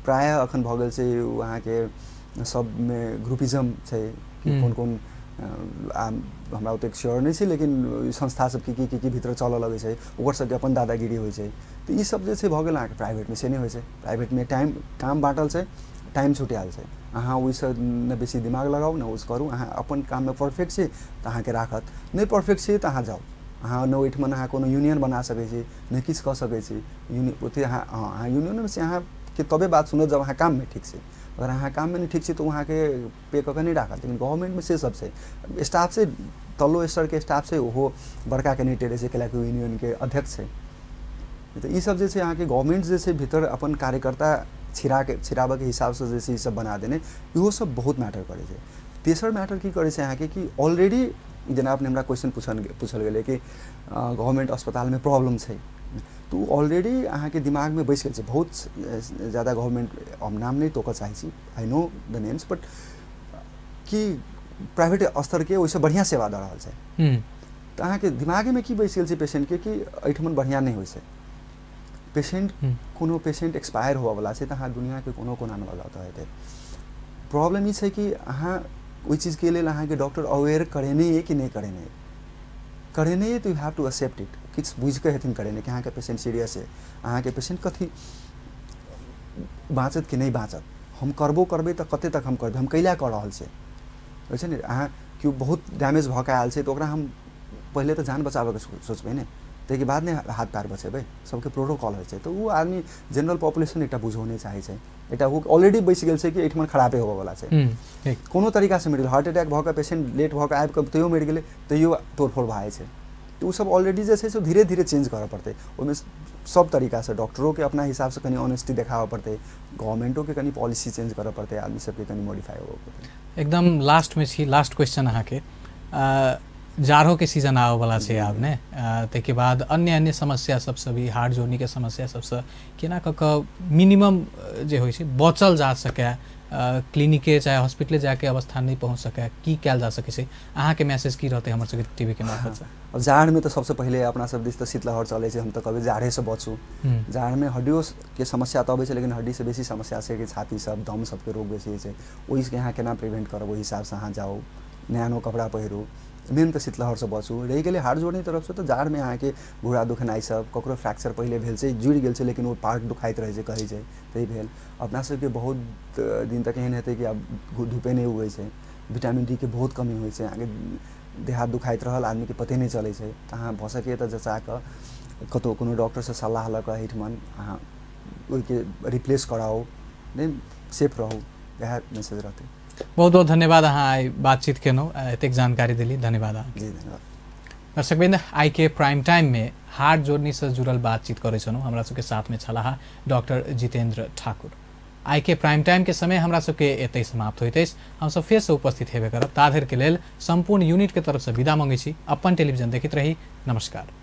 प्राय अखन भऽ गेल छै अहाँ के सब में ग्रुपिज्म छै कि कोन कोन हमरा ओतेक श्योर नहीं छै, लेकिन संस्था सब की भीतर चलऽ लगे छै, ओकर सबके अपन दादागिरी होइ छै। तो ई सब जे छै भऽ गेल अहाँ के प्राइवेट में से नहीं होइ छै। प्राइवेट में टाइम काम बाँटल छै, टाइम छुटियाल छै, अहाँ ओहिसँ न बेसी दिमाग लगाउ न उस करू, अहाँ अपन काम में परफेक्ट छी तो अहाँ के राखत, नहीं परफेक्ट छी तो अहाँ जाउ। अहाँ न ओहिठमन अहाँ कोनो यूनियन बना सकै छी, नहीं किछु कऽ सकै छी, ओते अहाँ यूनियन में से अहाँ के तबे बात सुनत जब अहाँ काम में ठीक छै। अगर अहाँ काम में नहीं ठीक छै तो वहाँ के पे कऽ के नहीं राखत। लेकिन गवर्नमेंट में से सब छै, स्टाफ से तल्लो स्तर के स्टाफ से ओहो बड़का के नहीं टेरे छै, कैला कि यूनियन के अध्यक्ष छै। तो ई सब जे छै अहाँ के गवर्नमेंट जे छै भीतर अपन कार्यकर्ता छिराबे के हिसाब से जे छै ई सब बना देने, इहो सब बहुत मैटर करे छै। तेसर मैटर की करे छै अहाँ के कि ऑलरेडी जेना अपने हमरा क्वेश्चन पूछल गेलै कि गवर्नमेंट अस्पताल में प्रॉब्लम छै, तो ऑलरेडी अहाँ के दिमाग में बैस गेल छै। बहुत ज़्यादा गवर्नमेंट हम नाम नहीं तोकऽ चाहै छी, I know the names, but कि प्राइवेट स्तर के ओइसे बढ़िया सेवा दऽ रहल छै। तो अहाँ के दिमागे में की बैस गेल छै पेशेंट के कि एहिठमन बढ़िया नहीं होइ छै। पेशेंट कोनो पेशेंट एक्सपायर हुआ वाला छै तो अहाँ दुनिया के कोनो कोना में लगा हेतै। प्रॉब्लम ई छै कि अहाँ ओहि चीज के लेल अहाँ के डॉक्टर अवेयर करेने है कि नहीं करेने है, करेने है तो you have to accept it, किछ बुझ के हेथिन करेने कि अहाँ के पेशेंट सीरियस है, अहाँ के पेशेंट कथी बाँचत कि नहीं बाँचत, हम करबै तो कते तक हम करबै, हम कैला कऽ रहल छै। होइ छै ने, अहाँ केओ बहुत डैमेज भऽ के आयल छै तो ओकरा हम पहले तो जान बचाबे के सोचबै ने, ताहिके बाद ने हाथ पैर बचेबै, सबके प्रोटोकॉल होइ छै। तो वो आदमी जनरल पॉपुलेशन एकटा बुझो नहीं चाहै छै, एकटा वो ऑलरेडी बैस गेल छै कि एहिठमन खराबे होबऽ वाला छै, कोनो तरीका से मरि गेल, हार्ट अटैक भऽ के पेशेंट लेट भऽ के आबि के तैयो मरि गेलै, तैयो तोड़फोड़ भऽ जाइ छै। तो सब ऑलरेडी जे छै से धीरे धीरे चेंज करऽ पड़तै, ओहिमे सब तरीका से डॉक्टरों के अपना हिसाब से कनी ऑनेस्टी देखाबऽ पड़तै, गवर्नमेंटो के कनी पॉलिसी चेंज करऽ पड़तै, आदमी सबके कनी मॉडिफाई होबऽ पड़तै। एकदम लास्ट में छी, लास्ट क्वेश्चन अहाँ के जाड़ो के सीजन आवे वाला छै आब ने ताहिके बाद अन्य अन्य समस्या सबसँ भी हार्ट जोड़नी के समस्या सबसँ केना कऽ कऽ मिनिमम जे होइ छै बचल जा सकै, क्लिनिके चाहे हॉस्पिटले जाके अवस्था नहीं पहुँच सकै, की कयल जा सकै छै? अहाँके मैसेज की रहतै हमर सबके टीवी के मार्फत से? अब जाड़ में तो सबसे पहले अपना सब दिस तो शीतलहर चले छै, हम तो कहबै जाड़े से बचू। जाड़ में हड्डियों के समस्या तो अबै छै, लेकिन हड्डी से बेसी समस्या छै कि छाती सब दम सबके रोग बेसी छै। ओहि से अहाँ केना प्रिवेंट करब, ओहि हिसाब से अहाँ जाओ, नया कपड़ा पहिरू, मेन तो शीतलहर से बचू। रही गेलै हार्ट जोड़नी तरफ से तो जाड़ में अहाँ के घुड़ा दुखनाइ सब, ककरो फ्रैक्चर पहले भेल छै, जुड़ि गेल छै लेकिन वो पार्ट दुखाइत रहै छै कहै छै, तै भेल। अपना सबके बहुत दिन तक एहन हेतै कि आब धूपे नहीं उगै छै, विटामिन डी के बहुत कमी होइ छै, अहाँके देह हाथ दुखाइत रहल, आदमी के पते नहीं चलै छै। तऽ अहाँ भऽ सकैए तऽ जचा कऽ कतहु कोनो डॉक्टर से सलाह लऽ कऽ एहिठमन अहाँ ओहिके रिप्लेस कराओ, नहीं सेफ रहू, इएह मैसेज रहतै। बहुत बहुत धन्यवाद, अहाँ आइ बातचीत केलहुँ, एतेक जानकारी देली, धन्यवाद अहाँ। जी धन्यवाद। दर्शकवृन्द, आई के प्राइम टाइम में हार्ट जोड़नी से जुड़ल बातचीत करै छलहुँ। हमरा सबके साथ में छलाह डॉक्टर जितेंद्र ठाकुर। आई के प्राइम टाइम के समय हमरा सबके एतै समाप्त होइत अछि। हम सब फेर से उपस्थित हेबे करब, ताधर के लेल संपूर्ण यूनिट के तरफ से विदा मंगै छी। अपन टेलीविजन देखैत रही, नमस्कार।